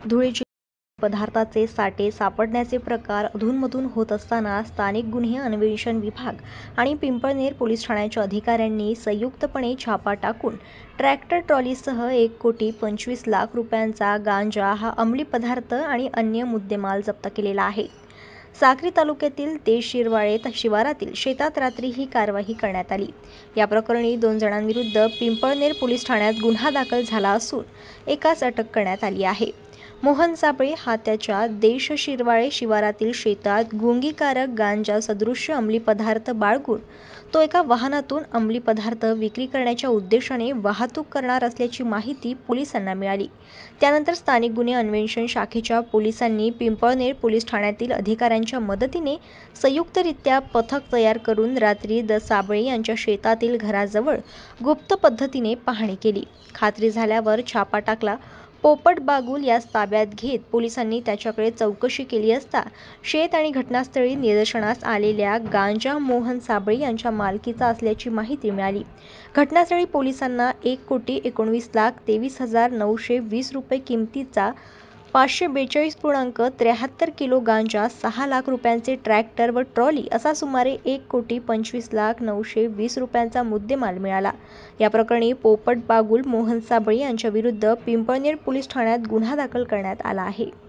धुळे पदार्थाचे साठे सापडण्याचे प्रकार अधूनमधून होत असताना स्थानिक गुन्हे अन्वेषण विभाग आणि पिंपळनेर पोलीस ठाण्याच्या अधिकाऱ्यांनी संयुक्तपणे छापा टाकून ट्रॅक्टर ट्रॉलीसह 1,25,00,000 रुपयांचा गांजा हा अंमली पदार्थ आणि अन्य मुद्देमाल जप्त केलेला आहे। साक्री तालुक्यातील देशशिरवाळे शिवारातील शेतात रात्री ही कारवाई करण्यात आली। या प्रकरणी 2 जणांविरुद्ध पिंपळनेर पोलीस ठाण्यात गुन्हा दाखल झाला असून एकास अटक करण्यात आली आहे। मोहन साबळे हा त्याच्या देशशिरवाळे शिवारातील शेतात गुंगीकारक गांजा सदृश्य अंमली पदार्थ बाळगून तो एका वाहनातून अंमली पदार्थ विक्री करण्याच्या उद्देशाने वाहतूक करणार असल्याची माहिती पोलिसांना मिळाली। त्यानंतर स्थानिक गुन्हे अन्वेषण शाखेच्या पोलिसांनी पिंपळनेर पोलीस ठाण्यातील अधिकाऱ्यांच्या मदतीने संयुक्तरित्या पथक तयार करून रात्री साबळे यांच्या शेतातील घराजवळ गुप्त पद्धतीने पाहणी केली। खात्री झाल्यावर छापा टाकला। पोपट बागुल यास ताब्यात घेत पोलिसांनी त्याच्याकडे चौकशी केली असता शेत आणि घटनास्थळी निदर्शनास आलेल्या गांजा मोहन साबळे यांच्या मालकीचा असल्याची माहिती मिळाली। घटनास्थळी पोलिसांना 1,19,23,920 रुपये किमतीचा 542.73 किलो गांजा, 6 लाख रुपयांचे ट्रॅक्टर व ट्रॉली असा सुमारे 1,25,920 रुपयांचा मुद्देमाल मिळाला। या प्रकरणी पोपट बागुल मोहन साबळे यांच्या विरुद्ध पिंपळनेर पोलीस ठाण्यात गुन्हा दाखल करण्यात आला आहे।